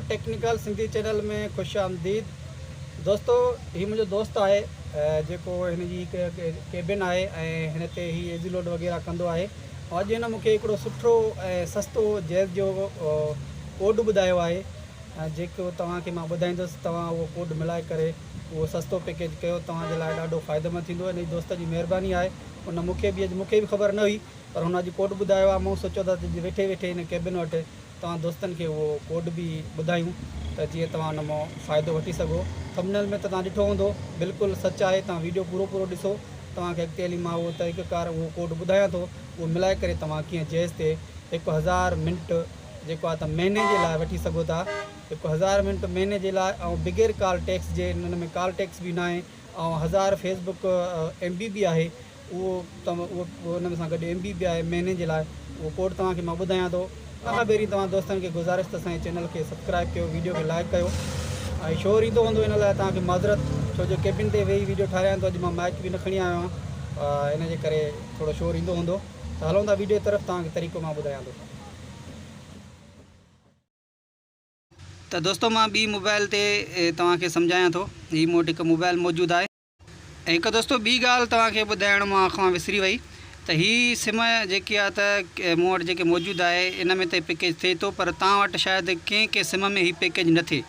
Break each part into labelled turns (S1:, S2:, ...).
S1: Technical Sindhi channel में खुश आमदीद। दोस्तों ही मुझे दोस्त है जो हिन केबिन है हिन ते ही एजी लोड वगैरह कंदो है। अॼु हिन मूंखे हिकिड़ो सुठो सस्तो जैज़ जो कोड ॿुधायो आहे जेको तव्हांखे मां ॿुधाईंदुसि। तव्हां उहो कोड मिलाए करे वो सस्तो पैकेज कयो, तव्हांजे लाइ ॾाढो फ़ाइदेमंद थींदो। हिन दोस्त जी महिरबानी आहे। उन मूंखे भी ख़बर न हुई पर हुन अॼु कोड ॿुधायो आहे। मूं सोचियो त वेठे वेठे हिन केबिन वटि तव्हां दोस्तनि खे उहो कोड भी ॿुधायूं त जीअं तव्हां हुन मां फ़ाइदो वठी सघो। थंबनेल में त तव्हां ॾिठो हूंदो, बिल्कुलु सच आहे। तव्हां वीडियो पूरो ॾिसो, तव्हांखे अॻिते हली मां उहो तरीक़ेकार उहो कोड ॿुधायां थो। उहो मिलाए करे तव्हां कीअं जैज़ ते 1000 मिंट जेको आहे त महीने जे लाइ वठी सघो था। 1000 मिंट महीने जे लाइ ऐं बग़ैर कॉल टैक्स जे। हिन में कॉल टैक्स भी न आहे ऐं 1000 फेसबुक MB भी आहे। उहो हुन सां गॾु MB भी आहे महीने जे लाइ। उहो कोड तव्हांखे मां ॿुधायां थो। खां पहिरीं तव्हां दोस्तनि खे गुज़ारिश त असांजे चैनल खे सब्सक्राइब कयो, वीडियो खे लाइक कयो ऐं शोर ईंदो हूंदो हिन लाइ तव्हांखे माज़रत, छो जो केबिन ते वेही वीडियो ठाहियां थो। अॼु मां माइक भी न खणी आयो आहियां, इन जे करे थोरो शोर ईंदो हूंदो। त हलूं था वीडियो तरफ़, तव्हांखे तरीक़ो मां ॿुधायां थो। तो दोस्तों मां ॿी मोबाइल ते तव्हांखे सम्झायां थो। हीअ मूं वटि हिकु मोबाइल मौजूदु आहे। ऐं हिकु दोस्तों ॿी ॻाल्हि तव्हांखे ॿुधाइण मां खां विसरी वई त हीअ सिम जेकी आहे त मूं वटि जेके मौजूदु आहे इन में त पैकेज थिए थो, पर तव्हां वटि शायदि कंहिं सिम में हीअ पैकेज न थिए।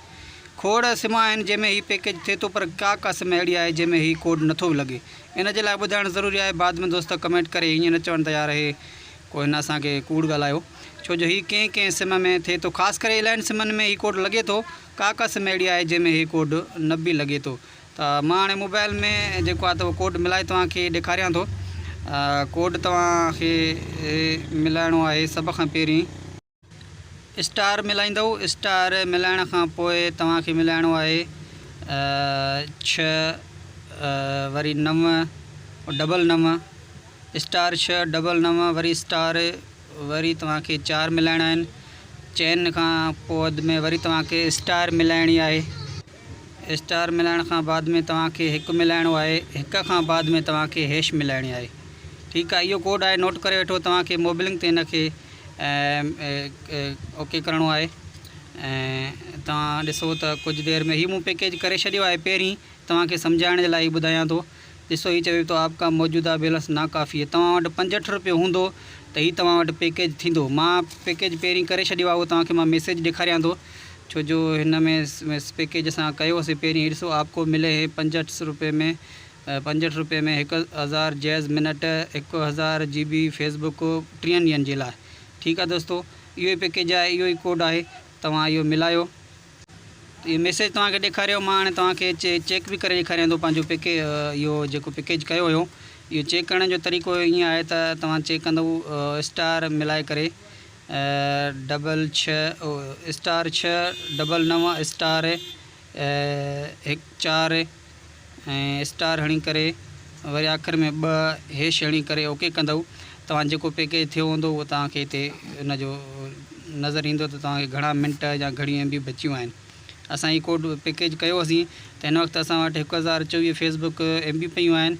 S1: खोड़ सिम आहिनि जंहिंमें हीअ पैकेज थिए थो, पर का सिम अहिड़ी आहे जंहिंमें हीअ कोड नथो लॻे। इन जे लाइ ॿुधाइणु ज़रूरी आहे। बाद में दोस्त कमेंट करे हीअं न चवणु तयारु आहे कोई हिन असांखे कूड़ ॻाल्हायो, छो जो हीअ कंहिं सिम में थिए थो। ख़ासि करे इलाही सिमनि में हीअ कोड लॻे थो, का सिम अहिड़ी आहे जंहिंमें हीअ कोड न बि लॻे थो। त मां हाणे मोबाइल में जेको आहे त उहो कोड मिलाए तव्हांखे ॾेखारियां थो। कोड तव्हांखे मिलाइणो आहे। सभ खां पहिरीं स्टार मिलाईंदव। स्टार मिलाइण खां पोइ तव्हांखे मिलाइणो आहे 6 वरी 9 99 स्टार 6 99 वरी स्टार वरी तव्हांखे 4 मिलाइणा आहिनि। चैन खां पोइ में वरी तव्हांखे स्टार मिलाइणी आहे। स्टार मिलाइण खां बाद में तव्हांखे 1 मिलाइणो आहे। 1 खां बाद में तव्हांखे हैश मिलाइणी आहे। ठीकु आहे, इहो कोड आहे, नोट करे वठो। तव्हांखे मोबिलिंग ते हिन खे ओके करिणो आहे। ऐं तव्हां ॾिसो त कुझु देरि में ही मूं पैकेज करे छॾियो आहे। पहिरीं तव्हांखे सम्झाइण जे लाइ ॿुधायां थो। ॾिसो ही चवे थो आपका मौजूदा बैलेंस नाकाफ़ी है। तव्हां वटि 65 रुपयो हूंदो त ही तव्हां वटि पैकेज थींदो। मां पैकेज पहिरीं करे छॾियो आहे, उहो तव्हांखे मां मैसेज ॾेखारियां थो, छो जो हिन में पैकेज असां कयोसीं पहिरीं। ॾिसो आपको मिले है 65 रुपये में 65 रुपये में 1000 जैज़ मिनट 1000 GB फेसबुक 3 ॾींहंनि जे लाइ। ठीकु आहे दोस्तों, इहो ई पैकेज आहे, इहो ई कोड आहे। तव्हां इहो मिलायो। इहो मैसेज तव्हांखे ॾेखारियो। मां हाणे तव्हांखे चेक भी करे ॾेखारियां थो पंहिंजो इहो जेको पैकेज कयो हुयो। इहो चेक करण जो तरीक़ो ईअं आहे त तव्हां चेक कंदव स्टार मिलाए करे 6 स्टार 6 99 स्टार 4 ऐं स्टार हणी करे वरी आख़िर में 2 हैश हणी करे ओके कंदव। तव्हां जेको पैकेज थियो हूंदो उहो तव्हांखे हिते हुन जो नज़र ईंदो त तव्हांखे घणा मिंट या घणी MB बचियूं आहिनि। असां ही कोड पैकेज कयोसीं त हिन वक़्तु असां वटि 1024 फेसबुक MB पियूं आहिनि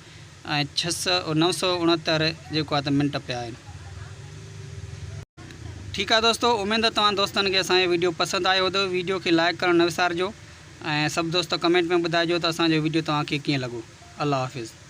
S1: ऐं 969 जेको आहे त मिंट पिया आहिनि। ठीकु आहे दोस्तों, उमेद आहे तव्हां दोस्तनि खे असांजो वीडियो पसंदि आयो हूंदो। वीडियो खे लाइक करणु न विसारिजो ऐं सभु दोस्त कमेंट में ॿुधाइजो त असांजो वीडियो तव्हांखे कीअं लॻो। अल्लाह हाफ़िज़।